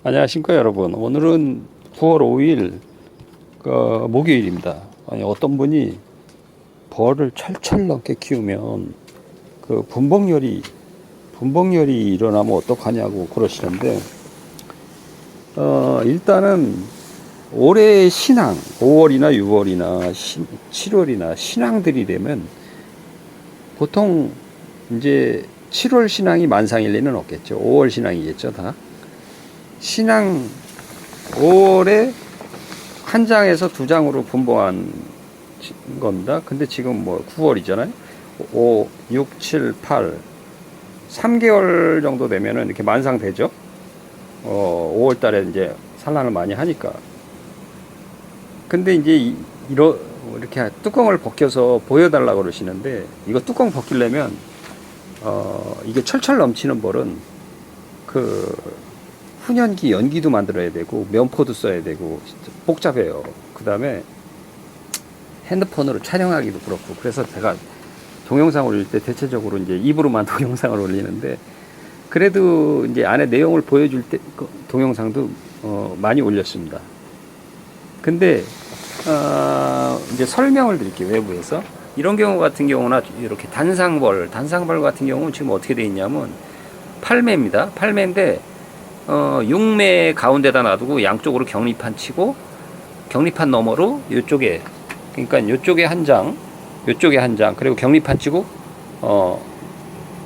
안녕하십니까 여러분. 오늘은 9월 5일 목요일입니다. 아니, 어떤 분이 벌을 철철 넘게 키우면 분봉열이 일어나면 어떡하냐고 그러시는데, 일단은 올해 신앙 5월이나 6월이나 7월이나 신앙들이 되면 보통 이제 7월 신앙이 만상일 리는 없겠죠. 5월 신앙이겠죠 다. 신앙 5월에 한 장에서 두 장으로 분봉한 겁니다. 근데 지금 뭐 9월이잖아요. 5, 6, 7, 8, 3개월 정도 되면은 이렇게 만상되죠. 5월 달에 이제 산란을 많이 하니까. 근데 이제 이렇게 뚜껑을 벗겨서 보여달라고 그러시는데, 이거 뚜껑 벗기려면, 이게 철철 넘치는 벌은 훈연기, 연기도 만들어야 되고 면포도 써야 되고 복잡해요. 그 다음에 핸드폰으로 촬영하기도 그렇고, 그래서 제가 동영상 올릴 때 대체적으로 이제 입으로만 동영상을 올리는데, 그래도 이제 안에 내용을 보여줄 때 동영상도 많이 올렸습니다. 근데 이제 설명을 드릴게요. 외부에서 이런 경우 같은 경우나 이렇게 단상벌 같은 경우는 지금 어떻게 되어 있냐면 팔매입니다. 팔매인데 6매 가운데다 놔두고 양쪽으로 격리판 치고, 격리판 너머로 요쪽에, 그러니까 요쪽에 한 장, 요쪽에 한 장, 그리고 격리판 치고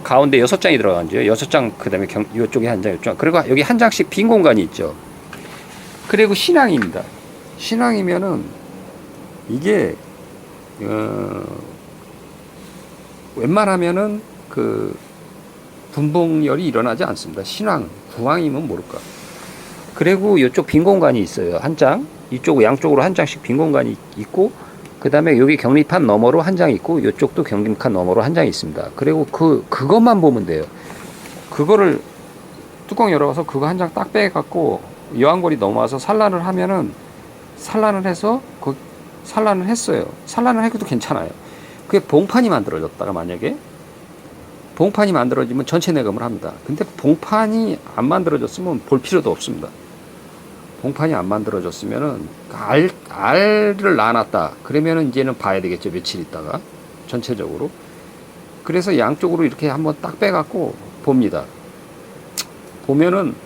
가운데 6장이 들어간죠. 6장, 그 다음에 요쪽에 한 장, 요쪽, 그리고 여기 한 장씩 빈 공간이 있죠. 그리고 신앙입니다. 신앙이면은 이게 웬만하면은 분봉열이 일어나지 않습니다. 신앙, 구왕이면 모를까. 그리고 이쪽 빈 공간이 있어요. 한 장, 이쪽 양쪽으로 한 장씩 빈 공간이 있고, 그 다음에 여기 격리판 너머로 한 장 있고, 이쪽도 격리판 너머로 한 장 있습니다. 그리고 그것만 보면 돼요. 그거를 뚜껑 열어서 그거 한 장 딱 빼갖고 여왕벌이 넘어와서 산란을 하면은, 산란을 해서 산란을 했어요. 산란을 해도 괜찮아요. 그게 봉판이 만들어졌다가, 만약에 봉판이 만들어지면 전체 내검을 합니다. 근데 봉판이 안 만들어졌으면 볼 필요도 없습니다. 봉판이 안 만들어졌으면은 알을 낳아놨다 그러면은 이제는 봐야 되겠죠. 며칠 있다가 전체적으로. 그래서 양쪽으로 이렇게 한번 딱 빼갖고 봅니다. 보면은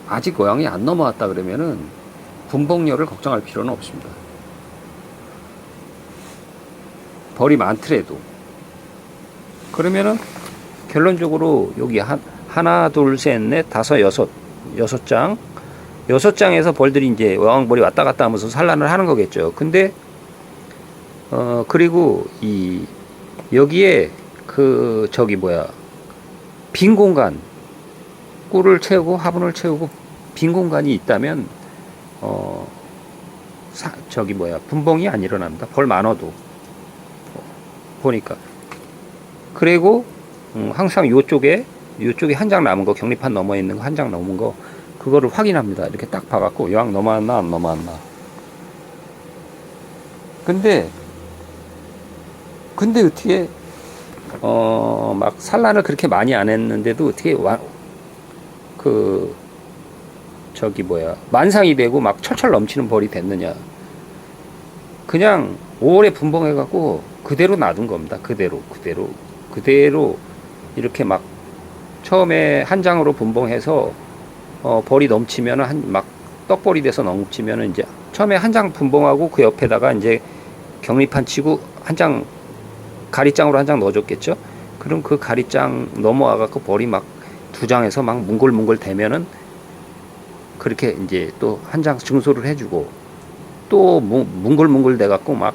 아직 고양이 안 넘어왔다 그러면은 분봉열을 걱정할 필요는 없습니다. 벌이 많더라도. 그러면은 결론적으로 여기 하나, 둘, 셋, 넷, 다섯, 여섯 장, 6장에서 벌들이 이제 여왕벌이 왔다 갔다 하면서 산란을 하는 거겠죠. 근데 그리고 여기에 빈 공간, 꿀을 채우고 화분을 채우고 빈 공간이 있다면 분봉이 안 일어납니다. 벌 많아도 보니까. 그리고 항상 요쪽에 한 장 남은 거, 격리판 넘어 있는 거 한 장 넘은 거, 그거를 확인합니다. 이렇게 딱 봐갖고 여왕 넘어왔나 안 넘어왔나. 근데 어떻게 막 산란을 그렇게 많이 안 했는데도 어떻게 만상이 되고 막 철철 넘치는 벌이 됐느냐. 그냥 5월에 분봉해갖고 그대로 놔둔 겁니다. 그대로 이렇게 막 처음에 한 장으로 분봉해서 벌이 넘치면은 막 떡벌이 돼서 넘치면은 이제 처음에 한 장 분봉하고 그 옆에다가 이제 격리판 치고 한 장 가리장으로 한 장 넣어줬겠죠. 그럼 그 가리장 넘어와갖고 벌이 막 두 장에서 막 뭉글뭉글 되면은 그렇게 이제 또 한 장 증소를 해주고, 또 뭉글뭉글 돼갖고 막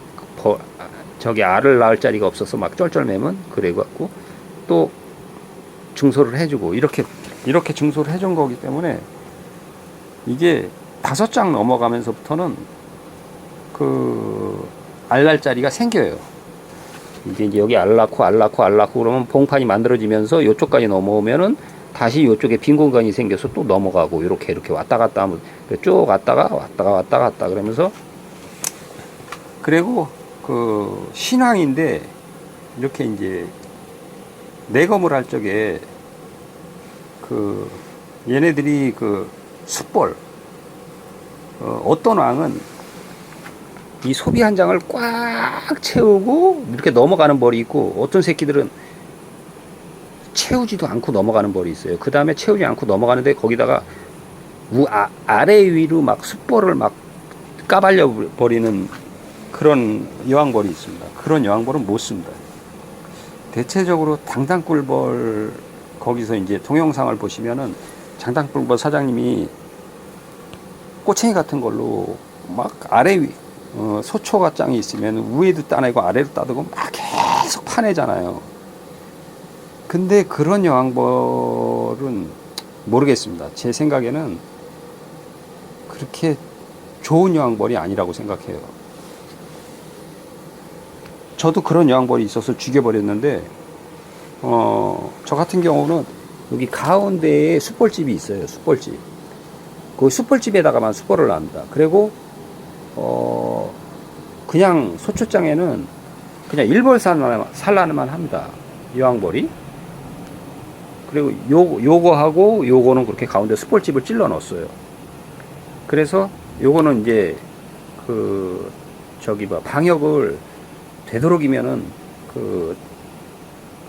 알을 낳을 자리가 없어서 막 쩔쩔매면 그래갖고 또 증소를 해주고, 이렇게 증소를 해준 거기 때문에 이게 5장 넘어가면서부터는 알 낳을 자리가 생겨요. 이제 여기 알 낳고 그러면 봉판이 만들어지면서 요쪽까지 넘어오면은 다시 요쪽에 빈 공간이 생겨서 또 넘어가고, 이렇게 왔다 갔다 하면 쭉 왔다 갔다 그러면서. 그리고 신앙인데 이렇게 이제 내검을 할 적에 얘네들이 숯벌. 어떤 왕은 이 소비 한 장을 꽉 채우고 이렇게 넘어가는 벌이 있고, 어떤 새끼들은 채우지도 않고 넘어가는 벌이 있어요. 그 다음에 채우지 않고 넘어가는데 거기다가 아래 위로 막 숯벌을 막 까발려 버리는 그런 여왕벌이 있습니다. 그런 여왕벌은 못 씁니다. 대체적으로 장단꿀벌, 거기서 이제 동영상을 보시면은 장단꿀벌 사장님이 꼬챙이 같은 걸로 막 아래 위, 소초가 짱이 있으면 위에도 따내고 아래로 따두고 막 계속 파내잖아요. 근데 그런 여왕벌은 모르겠습니다. 제 생각에는 그렇게 좋은 여왕벌이 아니라고 생각해요. 저도 그런 여왕벌이 있어서 죽여버렸는데, 저 같은 경우는 여기 가운데에 숯벌집이 있어요. 숯벌집. 그 숯벌집에다가만 숯벌을 납니다. 그리고, 그냥 소초장에는 그냥 일벌 산란만 합니다. 여왕벌이. 그리고 요거하고 요거는 그렇게 가운데 숯벌집을 찔러 넣었어요. 그래서 요거는 이제 방역을 되도록이면은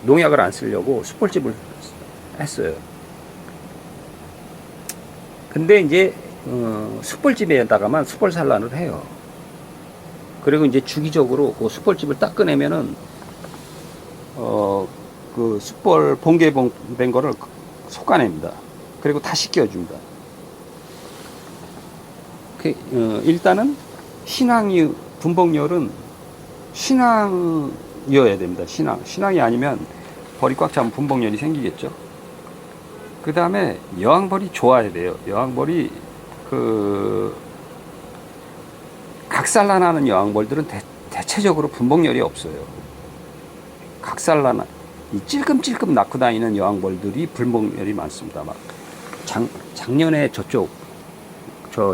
농약을 안 쓰려고 숯벌집을 했어요. 근데 이제 숯벌집에다가만 숯벌 산란을 해요. 그리고 이제 주기적으로 그 숯벌집을 딱 꺼내면은 그 숯벌 봉개된 거를 솎아냅니다. 그리고 다시 끼워줍니다. 일단은 분봉열은 신앙이어야 됩니다. 신앙이 아니면 벌이 꽉 차면 분봉열이 생기겠죠. 그 다음에 여왕벌이 좋아야 돼요. 여왕벌이 각산란하는 여왕벌들은 대체적으로 분봉열이 없어요. 각산란, 이 찔끔찔끔 낳고 다니는 여왕벌들이 분봉열이 많습니다. 막 작년에 저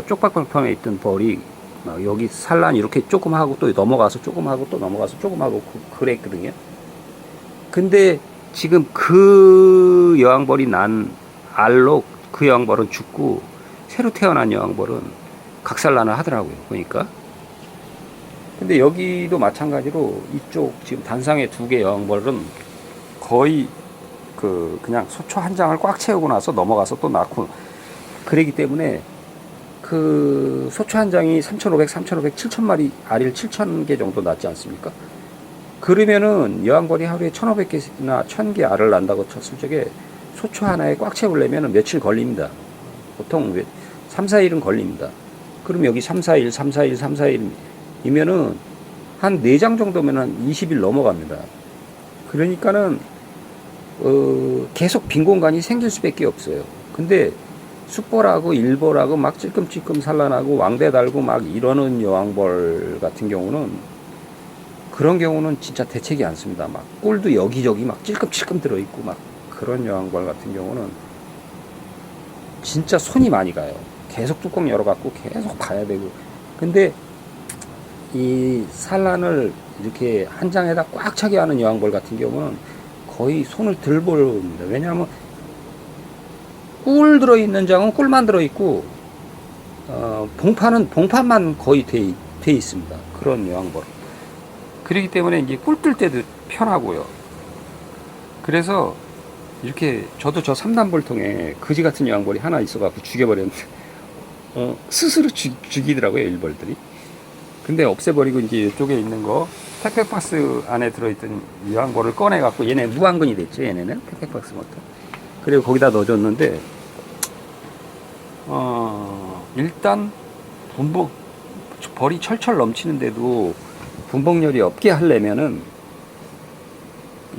쪽박방평에 있던 벌이 막 여기 산란 이렇게 조금 하고 또 넘어가서 조금 하고 또 넘어가서 조금 하고 그랬거든요. 근데 지금 그 여왕벌이 난 알로 그 여왕벌은 죽고 새로 태어난 여왕벌은 각산란을 하더라고요. 보니까. 근데 여기도 마찬가지로 이쪽 지금 단상에 2개 여왕벌은 거의 그냥 소초 한 장을 꽉 채우고 나서 넘어가서 또 낳고 그러기 때문에 그 소초 한 장이 3,500, 7,000마리, 알을 7,000개 정도 낳지 않습니까? 그러면은 여왕벌이 하루에 1,500개나 1,000개 알을 낳는다고 쳤을 적에 소초 하나에 꽉 채우려면 며칠 걸립니다. 보통 3, 4일은 걸립니다. 그럼 여기 3, 4일, 3, 4일, 3, 4일이면은 한 4장 정도면 한 20일 넘어갑니다. 그러니까는 계속 빈 공간이 생길 수밖에 없어요. 근데 숯벌하고 일벌하고 막 찔끔찔끔 산란하고 왕대 달고 막 이러는 여왕벌 같은 경우는 그런 경우는 진짜 대책이 않습니다. 막 꿀도 여기저기 막 찔끔찔끔 들어있고 막 그런 여왕벌 같은 경우는 진짜 손이 많이 가요. 계속 뚜껑 열어갖고 계속 가야 되고. 근데 이 산란을 이렇게 한 장에다 꽉 차게 하는 여왕벌 같은 경우는 거의 손을 들 보입니다. 왜냐하면 꿀 들어있는 장은 꿀만 들어있고 봉판만 거의 돼 있습니다. 그런 여왕벌. 그렇기 때문에 이제 꿀 뜰 때도 편하고요. 그래서 이렇게 저도 저 삼단벌통에 거지 같은 여왕벌이 하나 있어갖고 죽여버렸는데 스스로 죽이더라고요, 일벌들이. 근데 없애버리고 이제 이쪽에 있는 거 택배박스 안에 들어있던 여왕벌을 꺼내갖고 얘네 무한근이 됐죠. 얘네는 택배박스 모터. 그리고 거기다 넣어줬는데 일단 벌이 철철 넘치는데도 분봉열이 없게 하려면은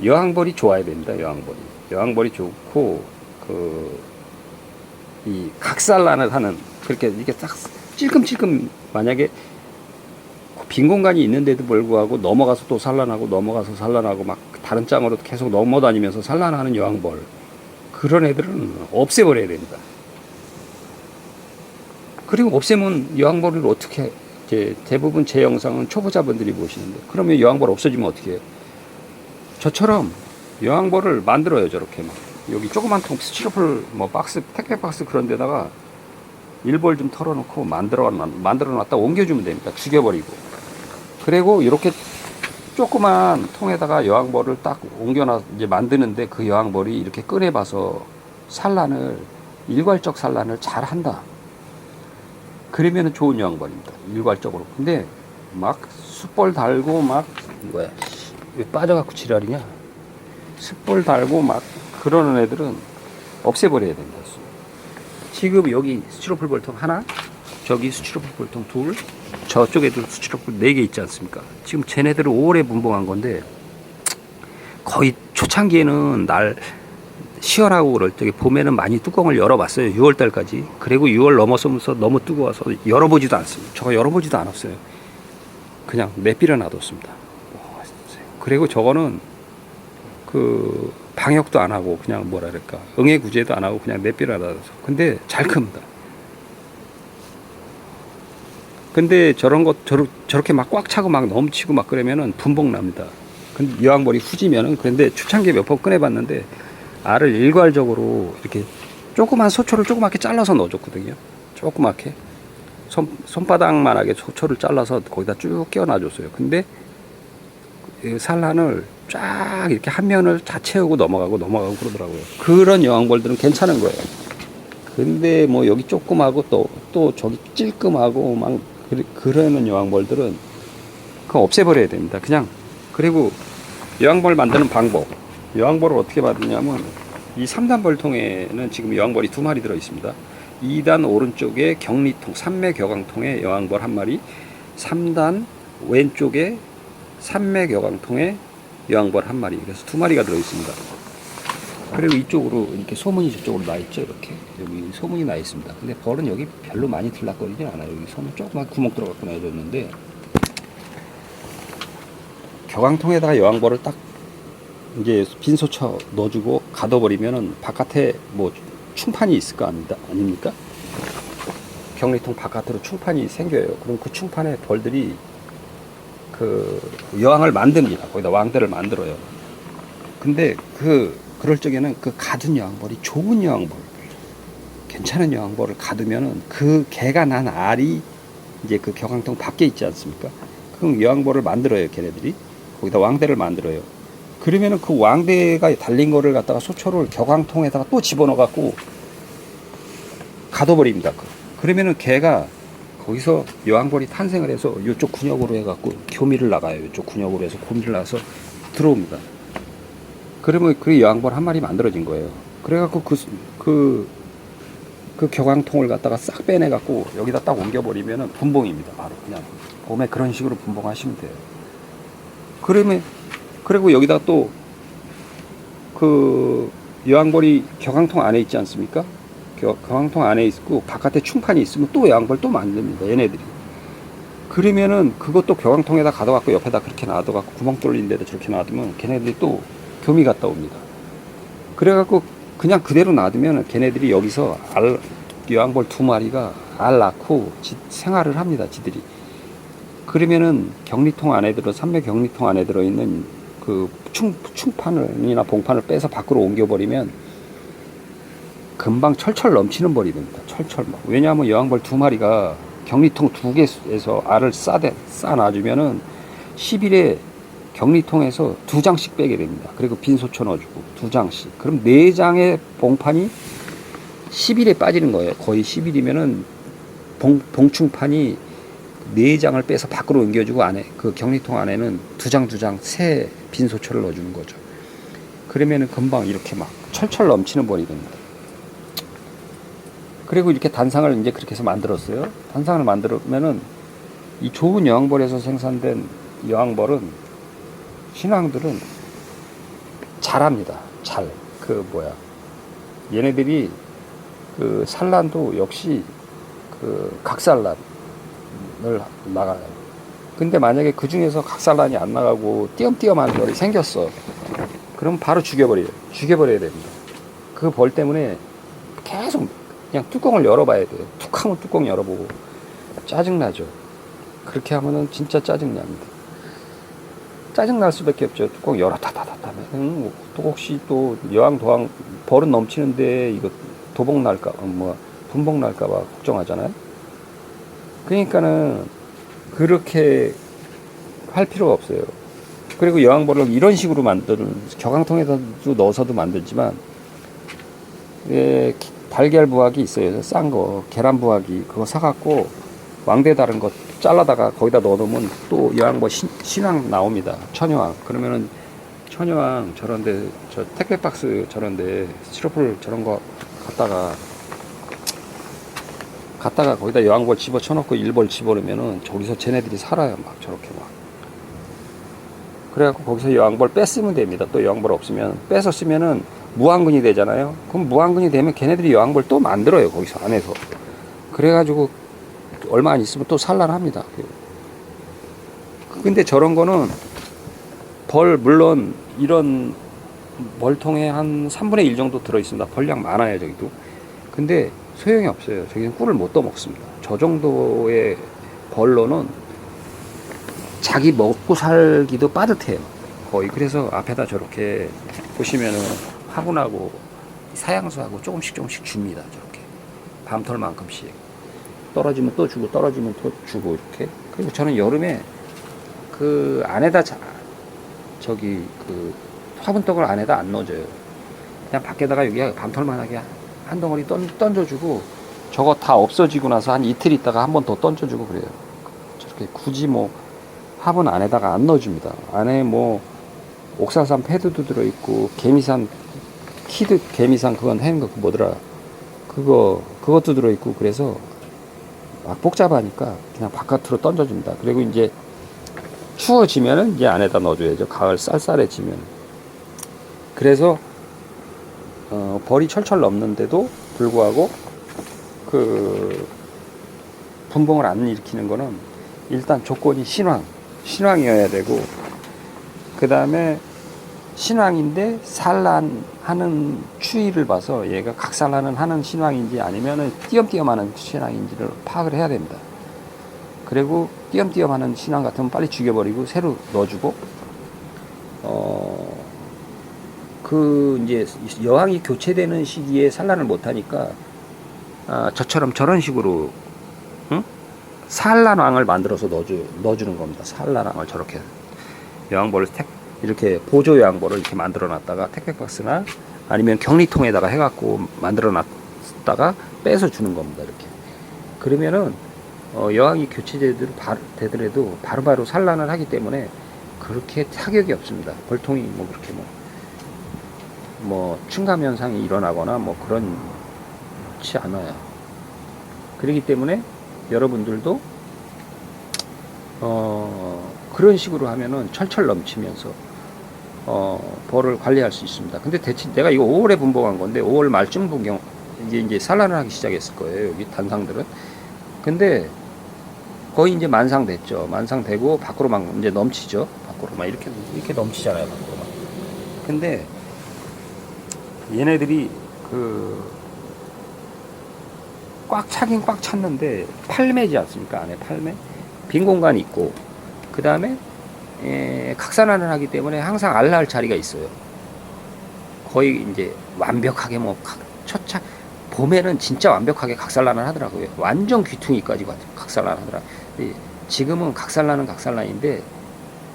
여왕벌이 좋아야 됩니다. 여왕벌이 좋고 이 각산란을 하는 그렇게 이게 딱 찔끔찔끔 만약에 빈 공간이 있는데도 불구하고 넘어가서 또 산란하고 넘어가서 산란하고 막 다른 짱으로 계속 넘어다니면서 산란하는 여왕벌 그런 애들은 없애버려야 됩니다. 그리고 없애면 여왕벌을 어떻게 이제 대부분 제 영상은 초보자분들이 보시는데 그러면 여왕벌 없어지면 어떻게 해요? 저처럼 여왕벌을 만들어요. 저렇게 막 여기 조그만 통 스티로폴 뭐 박스 택배 박스 그런 데다가 일벌 좀 털어놓고 만들어 놨다 옮겨주면 됩니다. 죽여버리고. 그리고 이렇게 조그만 통에다가 여왕벌을 딱 옮겨놔 이제 만드는데 그 여왕벌이 이렇게 꺼내봐서 산란을 일괄적 산란을 잘 한다. 그러면은 좋은 여왕벌입니다. 일괄적으로. 근데 막 숯벌 달고 막 뭐야 왜 빠져갖고 지랄이냐? 숯벌 달고 막 그러는 애들은 없애버려야 된다. 지금 여기 스티로폴 볼통 하나, 저기 스티로폴 볼통 둘, 저쪽에도 스티로폴 4개 있지 않습니까? 지금 쟤네들은 오래 분봉한 건데 거의 초창기에는 날 시원하고 그럴 때 봄에는 많이 뚜껑을 열어봤어요. 6월달까지. 그리고 6월 넘어서면서 너무 뜨거워서 열어보지도 않습니다. 저거 열어보지도 않았어요. 그냥 내버려 놔뒀습니다. 그리고 저거는 그 방역도 안 하고 그냥 뭐라 그럴까 응애 구제도 안 하고 그냥 내버려 놔둬서 근데 잘 큽니다. 근데 저런 것 저렇게 막 꽉 차고 막 넘치고 막 그러면은 분봉 납니다. 근데 여왕벌이 후지면은 그런데 초창기에 몇 번 꺼내봤는데 알을 일괄적으로 이렇게 조그만 소초를 조그맣게 잘라서 넣어줬거든요. 조그맣게 손바닥만하게 소초를 잘라서 거기다 쭉 끼워놔줬어요. 근데 산란을 쫙 이렇게 한 면을 다 채우고 넘어가고 그러더라고요. 그런 여왕벌들은 괜찮은 거예요. 근데 뭐 여기 조그마하고 또 저기 찔끔하고 막 그러는 여왕벌들은 그거 없애버려야 됩니다. 그냥. 그리고 여왕벌 만드는 방법. 여왕벌을 어떻게 만드냐면 이 3단 벌통에는 지금 여왕벌이 2마리 들어 있습니다. 2단 오른쪽에 격리통, 삼매 격앙통에 여왕벌 1마리, 3단 왼쪽에 삼매 격앙통에 여왕벌 1마리. 그래서 2마리가 들어 있습니다. 그리고 이쪽으로 이렇게 소문이 저쪽으로 나 있죠. 이렇게 여기 소문이 나 있습니다. 근데 벌은 여기 별로 많이 들락거리진 않아요. 여기 소문 조그만 구멍 들어갖고 내줬는데 격앙통에다가 여왕벌을 딱 이제 빈소처 넣어주고 가둬버리면은 바깥에 뭐 충판이 있을 거 아닙니까? 격리통 바깥으로 충판이 생겨요. 그럼 그 충판에 벌들이 그 여왕을 만듭니다. 거기다 왕대를 만들어요. 근데 그럴 적에는 그 가둔 여왕벌이 좋은 여왕벌, 괜찮은 여왕벌을 가두면은 그 개가 난 알이 이제 그 격앙통 밖에 있지 않습니까? 그럼 여왕벌을 만들어요. 걔네들이 거기다 왕대를 만들어요. 그러면은 그 왕대가 달린 거를 갖다가 소초를 격앙통에다가 또 집어넣어 갖고 가둬버립니다. 그러면은 걔가 거기서 여왕벌이 탄생을 해서 이쪽 군역으로 해갖고 교미를 나가요. 이쪽 군역으로 해서 교미를 나가서 들어옵니다. 그러면 그 여왕벌 1마리 만들어진 거예요. 그래갖고 그 격앙통을 갖다가 싹 빼내갖고 여기다 딱 옮겨버리면은 분봉입니다. 바로 그냥 봄에 그런 식으로 분봉하시면 돼요. 그리고 여기다 또 그 여왕벌이 격앙통 안에 있지 않습니까? 격앙통 안에 있고 바깥에 충판이 있으면 또 여왕벌 또 만듭니다. 얘네들이. 그러면은 그것도 격앙통에다 가둬갖고 옆에다 그렇게 놔둬갖고 구멍 뚫린 데다 저렇게 놔두면 걔네들이 또 교미 갔다 옵니다. 그래갖고 그냥 그대로 놔두면 걔네들이 여기서 여왕벌 2마리가 알 낳고 생활을 합니다. 지들이. 그러면은 격리통 안에 삼매 격리통 안에 들어있는 그 충판이나 봉판을 빼서 밖으로 옮겨버리면 금방 철철 넘치는 벌이 됩니다. 철철. 왜냐하면 여왕벌 2마리가 격리통 2개에서 알을 싸놔주면은 10일에 격리통에서 2장씩 빼게 됩니다. 그리고 빈소초 넣어주고 2장씩. 그럼 4장의 봉판이 10일에 빠지는 거예요. 거의 10일이면은 봉충판이 4장을 빼서 밖으로 옮겨주고 안에 그 격리통 안에는 2장 새 빈소초를 넣어주는 거죠. 그러면은 금방 이렇게 막 철철 넘치는 벌이 됩니다. 그리고 이렇게 단상을 이제 그렇게 해서 만들었어요. 단상을 만들면은 이 좋은 여왕벌에서 생산된 여왕벌은 신앙들은 잘합니다. 얘네들이 그 산란도 역시 그 각산란을 나가요. 근데 만약에 그 중에서 각산란이 안 나가고 띄엄띄엄한 벌이 생겼어. 그럼 바로 죽여버려야 됩니다. 그 벌 때문에 계속 그냥 뚜껑을 열어봐야 돼요. 툭 하면 뚜껑 열어보고. 짜증나죠. 그렇게 하면은 진짜 짜증납니다. 짜증날 수밖에 없죠. 뚜껑 열었다다다다 하면 또 혹시 또 여왕 도왕 벌은 넘치는데 이거 도복 날까 분봉 날까봐 걱정하잖아요. 그러니까는 그렇게 할 필요가 없어요. 그리고 여왕벌을 이런 식으로 만드는, 격앙통에서도 넣어서도 만들지만, 예, 달걀 부화기 있어요. 싼 거, 계란 부화기, 그거 사갖고, 왕대 다른 거 잘라다가 거기다 넣어놓으면 또 여왕벌 신왕 나옵니다. 천여왕. 그러면은 천여왕 저런데, 저 택배박스 저런데, 스티로폴 저런 거 갖다가 거기다 여왕벌 집어쳐놓고 일벌 집어넣으면은 저기서 쟤네들이 살아요. 막 저렇게 막. 그래갖고 거기서 여왕벌 뺐으면 됩니다. 또 여왕벌 없으면 빼서 쓰면은 무한근이 되잖아요. 그럼 무한근이 되면 걔네들이 여왕벌 또 만들어요. 거기서 안에서. 그래가지고 얼마 안 있으면 또 산란합니다. 근데 저런 거는 물론 이런 벌통에 한 3분의 1 정도 들어있습니다. 벌량 많아요, 저기도. 근데 소용이 없어요. 저기는 꿀을 못 떠먹습니다. 저 정도의 벌로는 자기 먹고 살기도 빠듯해요. 거의. 그래서 앞에다 저렇게 보시면은 화분하고 사양수하고 조금씩 줍니다. 저렇게. 밤털만큼씩. 떨어지면 또 주고, 떨어지면 또 주고, 이렇게. 그리고 저는 여름에 그 안에다 그 화분떡을 안에다 안 넣어줘요. 그냥 밖에다가 여기 밤털만하게 한 덩어리 던져주고, 저거 다 없어지고 나서 한 이틀 있다가 한 번 더 던져주고 그래요. 저렇게 굳이 뭐 화분 안에다가 안 넣어줍니다. 안에 뭐 옥사산 패드도 들어있고, 개미산 그건 해는 거 뭐더라, 그것도 들어있고, 그래서 막 복잡하니까 그냥 바깥으로 던져줍니다. 그리고 이제 추워지면은 이제 안에다 넣어줘야죠. 가을 쌀쌀해지면. 그래서 벌이 철철 넘는데도 불구하고 그 분봉을 안 일으키는 거는 일단 조건이 신왕이어야 되고, 그 다음에 신왕인데 산란하는 추위를 봐서 얘가 각산란을 하는 신왕인지 아니면은 띄엄띄엄 하는 신왕인지를 파악을 해야 됩니다. 그리고 띄엄띄엄 하는 신왕 같으면 빨리 죽여버리고 새로 넣어주고, 이제 여왕이 교체되는 시기에 산란을 못하니까, 저처럼 저런 식으로, 응? 산란왕을 만들어서 넣어주는 겁니다. 산란왕을 저렇게. 여왕벌을 이렇게 보조 여왕벌을 이렇게 만들어 놨다가 택배박스나 아니면 격리통에다가 해갖고 만들어 놨다가 빼서 주는 겁니다. 이렇게. 그러면은, 여왕이 교체되더라도 바로바로 산란을 하기 때문에 그렇게 타격이 없습니다. 벌통이 뭐 그렇게 충감 현상이 일어나거나 뭐 그렇지 않아요. 그렇기 때문에 여러분들도 그런 식으로 하면은 철철 넘치면서 벌을 관리할 수 있습니다. 근데 대체 내가 이거 5월에 분봉한 건데 5월 말쯤 분경 이제 산란을 하기 시작했을 거예요. 여기 단상들은. 근데 거의 이제 만상됐죠. 만상되고 밖으로 막 이제 넘치죠. 밖으로 막 이렇게 넘치잖아요. 밖으로 막. 근데 얘네들이 꽉 차긴 꽉 찼는데 팔매지 않습니까? 안에 팔매? 빈 공간이 있고, 그 다음에 각산환을 하기 때문에 항상 알라할 자리가 있어요. 거의 이제 완벽하게 봄에는 진짜 완벽하게 각산란을 하더라고요. 완전 귀퉁이까지 각산란을 하더라고요. 지금은 각산란인데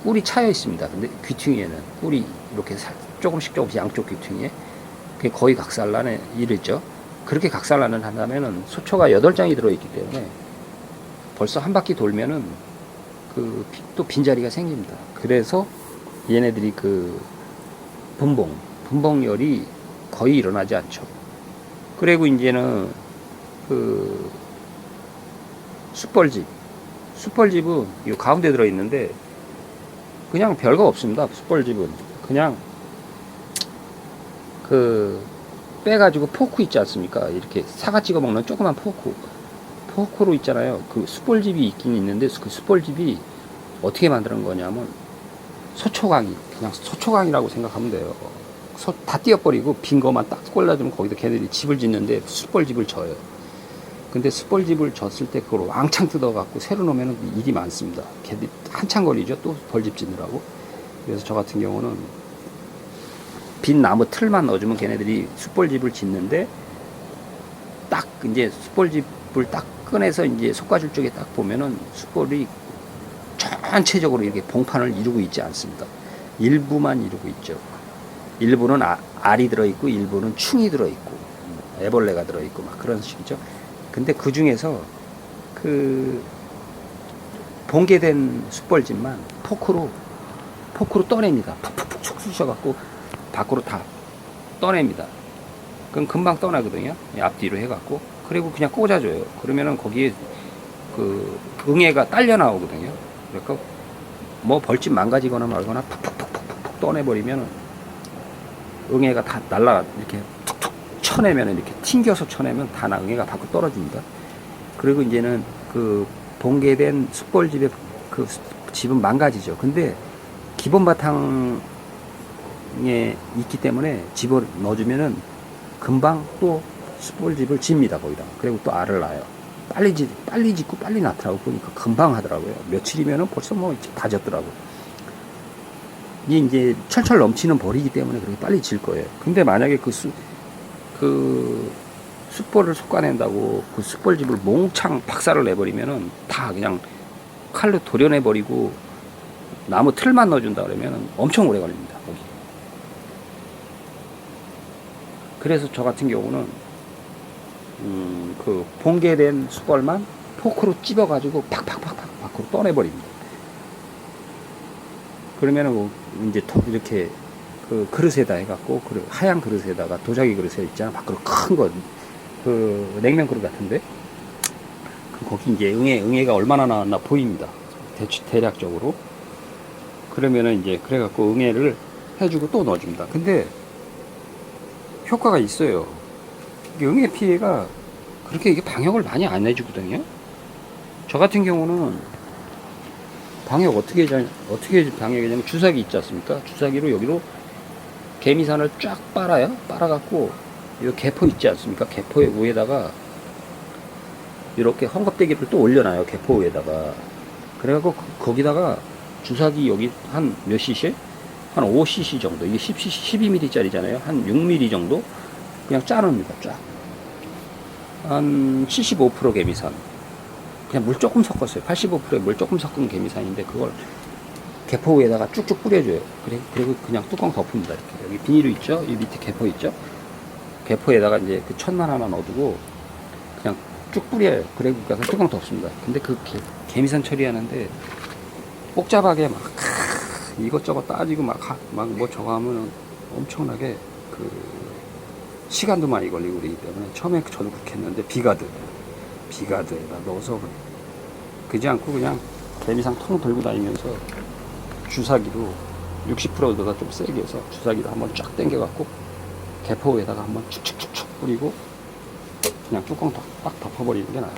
꿀이 차여 있습니다. 근데 귀퉁이에는 꿀이 이렇게 조금씩 양쪽 귀퉁이에 거의 각산란에 이르죠. 그렇게 각산란을 한다면은 소초가 8장이 들어있기 때문에 벌써 한 바퀴 돌면은 또 빈자리가 생깁니다. 그래서 얘네들이 분봉열이 거의 일어나지 않죠. 그리고 이제는 숯벌집은 이 가운데 들어있는데 그냥 별거 없습니다. 숯벌집은 그냥 빼가지고 포크 있지 않습니까? 이렇게 사과 찍어 먹는 조그만 포크로 있잖아요. 그 숯벌집이 있긴 있는데 그 숯벌집이 어떻게 만드는 거냐면 그냥 소초강이라고 생각하면 돼요. 다 띄어버리고 빈 거만 딱 골라주면 거기다 걔네들이 집을 짓는데 숯벌집을 져요. 근데 숯벌집을 졌을 때 그걸 왕창 뜯어갖고 새로 놓으면 일이 많습니다. 걔들이 한참 걸리죠. 또 벌집 짓느라고. 그래서 저 같은 경우는 빈 나무 틀만 넣어주면 걔네들이 숯벌집을 짓는데 딱 이제 숯벌집을 딱 꺼내서 이제 솎아줄 쪽에 딱 보면은 숯벌이 전체적으로 이렇게 봉판을 이루고 있지 않습니다. 일부만 이루고 있죠. 일부는 알이 들어있고 일부는 충이 들어있고 애벌레가 들어있고 막 그런 식이죠. 근데 그 중에서 그 봉개된 숯벌집만 포크로 떠냅니다. 푹푹푹 쑥 쑤셔갖고 밖으로 다 떠냅니다. 그럼 금방 떠나거든요. 앞뒤로 해갖고. 그리고 그냥 꽂아줘요. 그러면은 거기에 그 응애가 딸려 나오거든요. 그러니까 뭐 벌집 망가지거나 말거나 푹푹푹푹 떠내버리면 응애가 다 이렇게 툭툭 쳐내면 이렇게 튕겨서 쳐내면 다 응애가 밖으로 떨어집니다. 그리고 이제는 그 봉개된 숯벌집의 그 집은 망가지죠. 근데 기본 바탕에 있기 때문에 집을 넣어주면은 금방 또 숯벌집을 집니다. 거기다. 그리고 또 알을 낳아요. 빨리 짓고 빨리 낳더라고. 보니까 금방 하더라고요. 며칠이면은 벌써 뭐 다 졌더라고. 이게 이제 철철 넘치는 벌이기 때문에 그렇게 빨리 질 거예요. 근데 만약에 그 숯벌을 솎아낸다고 그 숯벌집을 몽창 박살을 내버리면은 다 그냥 칼로 도려내버리고 나무 틀만 넣어준다 그러면은 엄청 오래 걸립니다. 거기. 그래서 저 같은 경우는 그 봉개된 숯벌만 포크로 찝어가지고 팍팍팍팍 밖으로 떠내버립니다. 그러면은 이제 이렇게 그 그릇에다 해갖고 하얀 그릇에다가 도자기 그릇에 있잖아. 밖으로 큰 거 그 냉면 그릇 같은데 거기 이제 응애가 얼마나 나왔나 보입니다. 대략적으로. 그러면은 이제 그래갖고 응애를 해주고 또 넣어줍니다. 근데 효과가 있어요. 응애 피해가 그렇게 이게 방역을 많이 안 해주거든요. 저 같은 경우는 방역 어떻게 방역하냐면 주사기 있지 않습니까? 주사기로 여기로 개미산을 쫙 빨아요. 빨아갖고 이 개포 있지 않습니까? 개포의 위에다가 이렇게 헝겊대기를 또 올려놔요. 개포 위에다가. 그래갖고 거기다가 주사기 여기 한 몇 cc? 한 5cc 정도. 이게 12mm 짜리잖아요. 한 6mm 정도 그냥 짜놓습니다. 쫙. 한 75% 개미산. 그냥 물 조금 섞었어요. 85%에 물 조금 섞은 개미산인데 그걸 개포 위에다가 쭉쭉 뿌려줘요. 그리고 그냥 뚜껑 덮습니다. 이렇게. 여기 비닐이 있죠? 이 밑에 개포 있죠? 개포에다가 이제 그 천만 하나 넣어두고 그냥 쭉 뿌려요. 그리고 가서 뚜껑 덮습니다. 근데 그 개미산 처리하는데 복잡하게 막 이것저것 따지고 막 뭐 저거 하면은 엄청나게 그 시간도 많이 걸리고 그러기 때문에 처음에 저도 그렇게 했는데 비가드에다 넣어서 그지 않고 그냥 개미산 통 들고 다니면서 주사기로 60%가 좀 세게 해서 주사기로 한번 쫙 당겨갖고 개포에다가 한번 축축축축 뿌리고 그냥 뚜껑 딱 덮어버리는 게 나아요.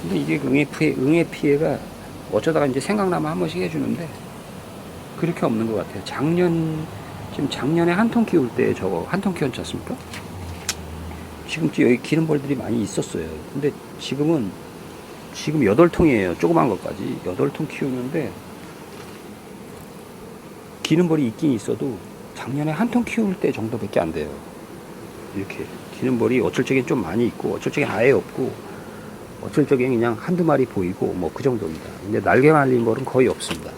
근데 이게 응애 피해가 어쩌다가 이제 생각나면 한 번씩 해주는데 그렇게 없는 것 같아요. 지금 작년에 한 통 키울 때 저거 한 통 키웠지 않습니까? 지금 여기 기름벌들이 많이 있었어요. 근데 지금 8통이에요. 조그만 것까지 8통 키우는데 기름벌이 있긴 있어도 작년에 한 통 키울 때 정도밖에 안 돼요. 이렇게 기름벌이 어쩔 적엔 좀 많이 있고 어쩔 적엔 아예 없고 어쩔 적엔 그냥 한두 마리 보이고 뭐 그 정도입니다. 근데 날개 말린 벌은 거의 없습니다.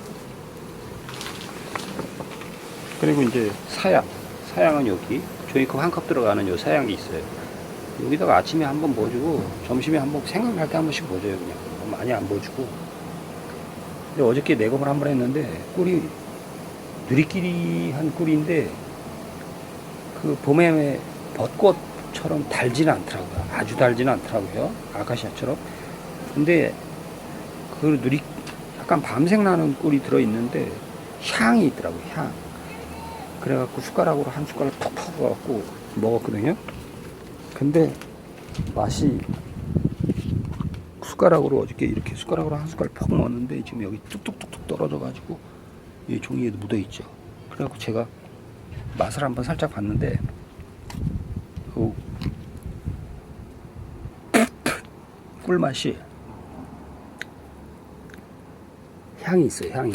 그리고 이제 사양은 여기 종이컵 한 컵 들어가는 요 사양이 있어요. 여기다가 아침에 한번 보여주고 점심에 한번 생각날 때 한 번씩 보여줘요. 그냥 많이 안 보여주고. 근데 어저께 내검을 한번 했는데 꿀이 누리끼리 한 꿀인데 그 봄에 벚꽃처럼 달지는 않더라고요. 아주 달지는 않더라고요. 아카시아처럼. 근데 그 약간 밤색 나는 꿀이 들어있는데 향이 있더라고요. 향. 그래갖고 숟가락으로 한 숟가락 톡 퍼갖고 먹었거든요. 근데 맛이 숟가락으로 어저께 이렇게 숟가락으로 한 숟가락 퍽 먹었는데 지금 여기 뚝뚝뚝뚝 떨어져가지고 이 종이에도 묻어있죠. 그래갖고 제가 맛을 한번 살짝 봤는데 꿀맛이 향이 있어요.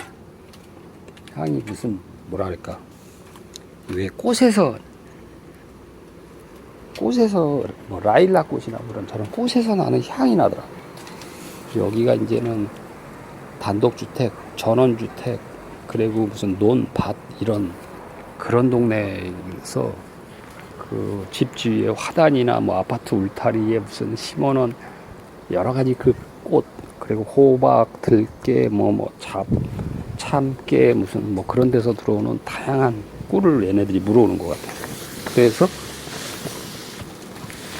향이 무슨 뭐랄까 왜 꽃에서 꽃에서 뭐 라일락 꽃이나 그런 저런 꽃에서 나는 향이 나더라. 여기가 이제는 단독주택, 전원주택, 그리고 무슨 논, 밭 이런 그런 동네에서 그 집 주위에 화단이나 뭐 아파트 울타리에 무슨 심어놓은 여러 가지 그 꽃, 그리고 호박, 들깨, 참깨 무슨 뭐 그런 데서 들어오는 다양한 꿀을 얘네들이 물어오는 것 같아요. 그래서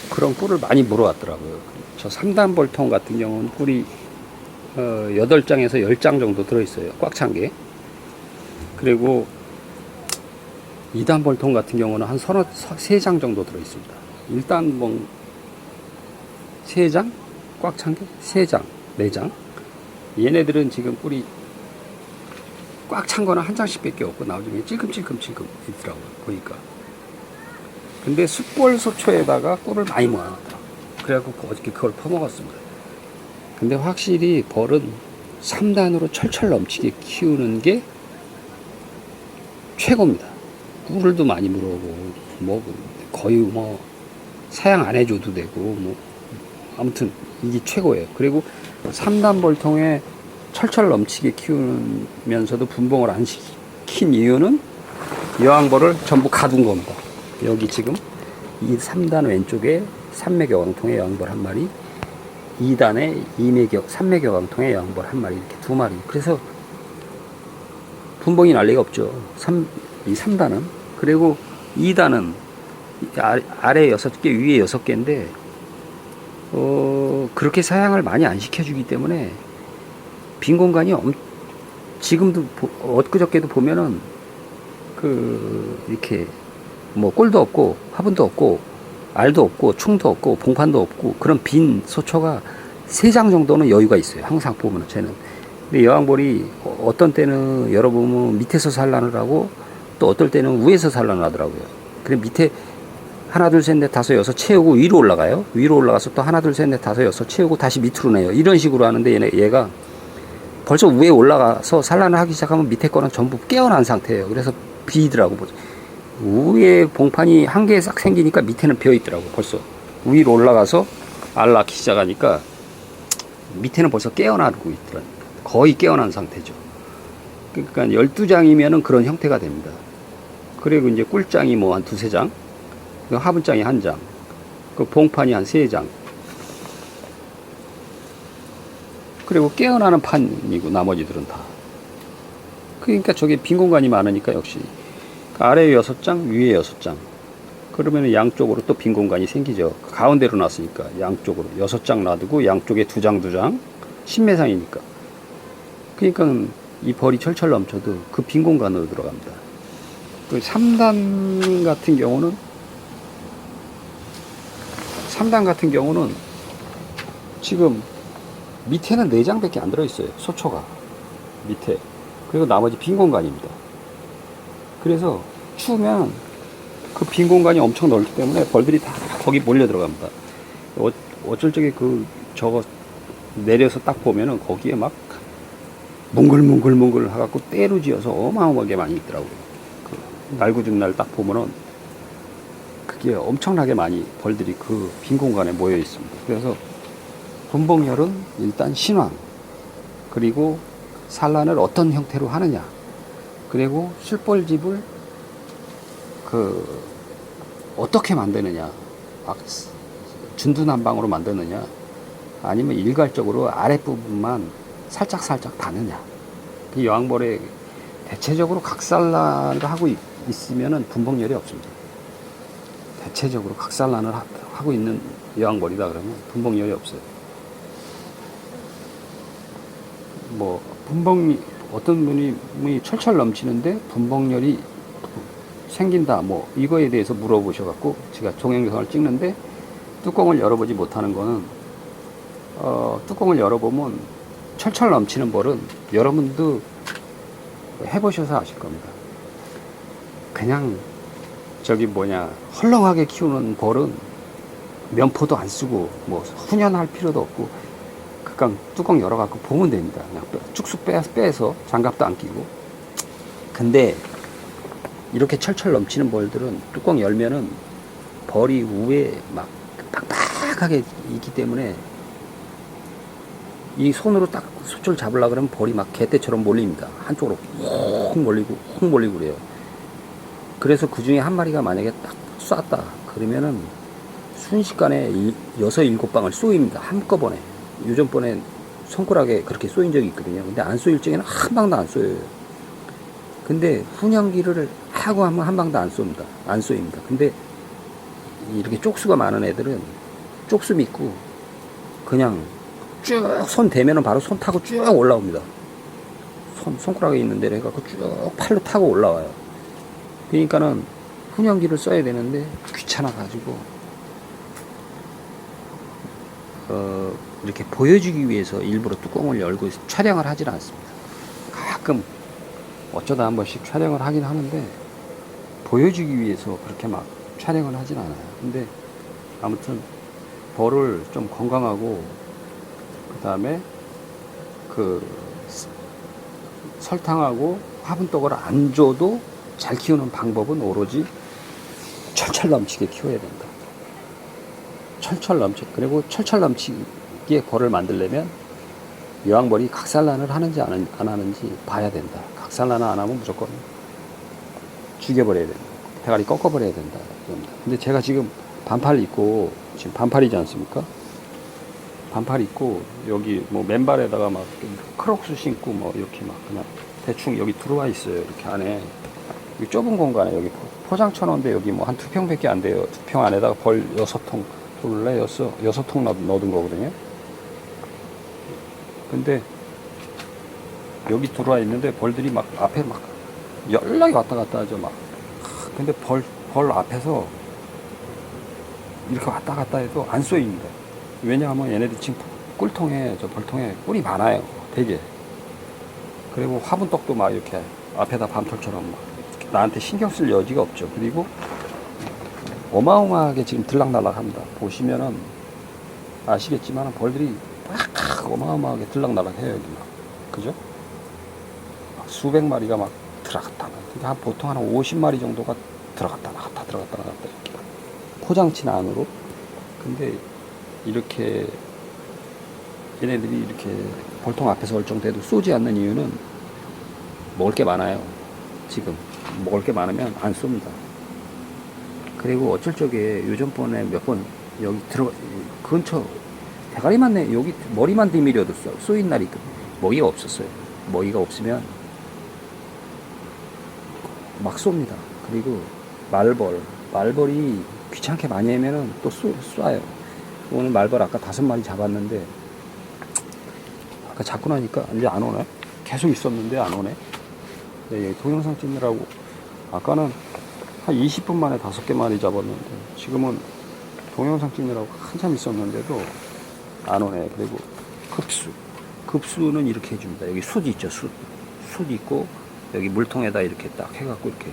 그런 꿀을 많이 물어왔더라고요. 저 3단 벌통 같은 경우는 꿀이 8장에서 10장 정도 들어있어요. 꽉 찬 게. 그리고 2단 벌통 같은 경우는 한 3장 정도 들어있습니다. 일단 뭐 3장? 꽉 찬 게 3장, 4장. 얘네들은 지금 꿀이 꽉 찬 거는 한 장씩 밖에 없고 나중에 찔끔찔끔 있더라고요. 보니까. 근데 숯벌 소초에다가 꿀을 많이 모아놨더라고요. 그래갖고 어저께 그걸 퍼먹었습니다. 근데 확실히 벌은 3단으로 철철 넘치게 키우는 게 최고입니다. 꿀을도 많이 물어오고 뭐 거의 뭐 사양 안 해줘도 되고 뭐 아무튼 이게 최고예요. 그리고 3단 벌통에 철철 넘치게 키우면서도 분봉을 안 시킨 이유는 여왕벌을 전부 가둔 겁니다. 여기 지금 이 3단 왼쪽에 삼매경통의 여왕벌 한 마리, 2단에 삼매경통의 여왕벌 한 마리, 이렇게 2마리. 그래서 분봉이 난리가 없죠. 이 3단은. 그리고 2단은 아래 6개, 위에 6개인데, 그렇게 사양을 많이 안 시켜주기 때문에, 빈 공간이 지금도, 엊그저께도 보면은, 이렇게, 뭐, 꿀도 없고, 화분도 없고, 알도 없고, 충도 없고, 봉판도 없고, 그런 빈 소초가 3장 정도는 여유가 있어요. 항상 보면은, 쟤는. 근데 여왕벌이 어떤 때는 열어보면 밑에서 산란을 하고 또 어떨 때는 위에서 산란을 하더라고요. 그래 밑에 하나 둘 셋 넷 다섯 여섯 채우고 위로 올라가요. 위로 올라가서 또 하나 둘 셋 넷 다섯 여섯 채우고 다시 밑으로 내요. 이런 식으로 하는데 얘가 벌써 위에 올라가서 산란을 하기 시작하면 밑에 거는 전부 깨어난 상태예요. 그래서 비더라고. 위에 봉판이 한 개 싹 생기니까 밑에는 비어 있더라고. 벌써 위로 올라가서 알 낳기 시작하니까 밑에는 벌써 깨어나고 있더라고요. 거의 깨어난 상태죠. 그러니까 12장이면은 그런 형태가 됩니다. 그리고 이제 꿀장이 뭐 한 2-3장, 화분장이 1장, 그 봉판이 한 3장. 그리고 깨어나는 판이고 나머지들은 다. 그러니까 저게 빈 공간이 많으니까 역시 아래에 6장, 위에 6장. 그러면 양쪽으로 또 빈 공간이 생기죠. 가운데로 놨으니까 양쪽으로 6장 놔두고 양쪽에 2장, 신매상이니까. 그러니까 이 벌이 철철 넘쳐도 그 빈 공간으로 들어갑니다. 그 3단 같은 경우는 지금 밑에는 4장밖에 안 들어있어요. 소초가 밑에. 그리고 나머지 빈 공간입니다. 그래서 추우면 그 빈 공간이 엄청 넓기 때문에 벌들이 다 거기 몰려 들어갑니다. 어쩔 적에 저거 내려서 딱 보면은 거기에 막 뭉글뭉글 해갖고 때로 지어서 어마어마하게 많이 있더라고요. 날구준 날 딱 보면은 그게 엄청나게 많이 벌들이 그 빈 공간에 모여 있습니다. 그래서 분봉열은 일단 신황, 그리고 산란을 어떤 형태로 하느냐, 그리고 숯벌집을 어떻게 만드느냐, 막 준두난방으로 만드느냐, 아니면 일괄적으로 아랫부분만 살짝 다느냐. 이 여왕벌에 대체적으로 각산란을 하고 있으면은 분봉열이 없습니다. 대체적으로 각산란을 하고 있는 여왕벌이다 그러면 분봉열이 없어요. 뭐 어떤 분이 철철 넘치는데 분봉열이 생긴다, 뭐 이거에 대해서 물어보셔갖고 제가 동영상을 찍는데 뚜껑을 열어보지 못하는 거는 뚜껑을 열어보면 철철 넘치는 벌은 여러분도 해보셔서 아실 겁니다. 그냥 헐렁하게 키우는 벌은 면포도 안 쓰고 뭐 훈연할 필요도 없고 그냥 뚜껑 열어갖고 보면 됩니다. 그냥 쭉쭉 빼서 장갑도 안 끼고. 근데 이렇게 철철 넘치는 벌들은 뚜껑 열면은 벌이 위에 막 빡빡하게 있기 때문에 이 손으로 딱 수초를 잡으려고 그러면 벌이 막 개떼처럼 몰립니다. 한쪽으로 훅 몰리고 그래요. 그래서 그 중에 한 마리가 만약에 딱 쐈다 그러면은 순식간에 6, 7방을 쏘입니다. 한꺼번에. 요전번에 손가락에 그렇게 쏘인 적이 있거든요. 근데 안 쏘일 적에는 한 방도 안 쏘여요. 근데 훈련기를 하고 하면 한 방도 안 쏩니다. 안 쏘입니다. 근데 이렇게 쪽수가 많은 애들은 쪽수 믿고 그냥 쭉 손 대면은 바로 손 타고 쭉 올라옵니다. 손가락에 있는 데를 해갖고 쭉 팔로 타고 올라와요. 그러니까는 훈련기를 써야 되는데 귀찮아가지고 이렇게 보여주기 위해서 일부러 뚜껑을 열고 촬영을 하질 않습니다. 가끔 어쩌다 한 번씩 촬영을 하긴 하는데 보여주기 위해서 그렇게 막 촬영을 하진 않아요. 근데 아무튼 벌을 좀 건강하고 그 다음에 그 설탕하고 화분떡을 안 줘도 잘 키우는 방법은 오로지 철철 넘치게 키워야 된다. 철철 넘치. 그리고 철철 넘치게 벌을 만들려면 여왕벌이 각산란을 하는지 안 하는지 봐야 된다. 각산란을 안 하면 무조건 죽여버려야 된다. 대가리 꺾어버려야 된다. 근데 제가 지금 반팔 입고, 지금 반팔이지 않습니까? 반팔 입고, 여기 뭐 맨발에다가 막 크록스 신고 뭐 이렇게 막 그냥 대충 여기 들어와 있어요. 이렇게 안에. 이 좁은 공간에 여기 포장 쳐놓은데 여기 뭐 한 2평밖에 안 돼요. 2평 안에다가 벌 6통, 둘레 6통 넣어둔 거거든요. 근데 여기 들어와 있는데 벌들이 막 앞에 막 연락이 왔다 갔다 하죠. 막. 근데 벌 앞에서 이렇게 왔다 갔다 해도 안 쏘입니다. 왜냐하면 얘네들 지금 꿀통에, 저 벌통에 꿀이 많아요. 되게. 그리고 화분떡도 막 이렇게 앞에다 밤톨처럼 막 나한테 신경 쓸 여지가 없죠. 그리고 어마어마하게 지금 들락날락 합니다. 보시면은 아시겠지만 벌들이 막 어마어마하게 들락날락 해요. 여기 막. 그죠? 막 수백 마리가 막 들어갔다. 그러니까 보통 한 50마리 정도가 들어갔다 나갔다 들어갔다 나갔다 이렇게. 포장친 안으로. 근데 이렇게 얘네들이 이렇게 벌통 앞에서 얼쩡대도 쏘지 않는 이유는 먹을 게 많아요. 지금 먹을 게 많으면 안 쏩니다. 그리고 어쩔 적에 요전번에 몇 번 여기 근처 대가리만 내 여기 머리만 디밀려도 쏘인 날이 있거든요. 먹이가 없었어요. 먹이가 없으면 막 쏩니다. 그리고 말벌이 귀찮게 많이 하면은 또 쏴요. 오늘 말벌 아까 5마리 잡았는데 아까 잡고 나니까 이제 안 오네. 계속 있었는데 안 오네. 네, 동영상 찍느라고 아까는 한 20분 만에 5개마리 잡았는데 지금은 동영상 찍느라고 한참 있었는데도 안 오네. 그리고 급수는 이렇게 해줍니다. 여기 숯 있죠. 숯 있고 여기 물통에다 이렇게 딱 해갖고 이렇게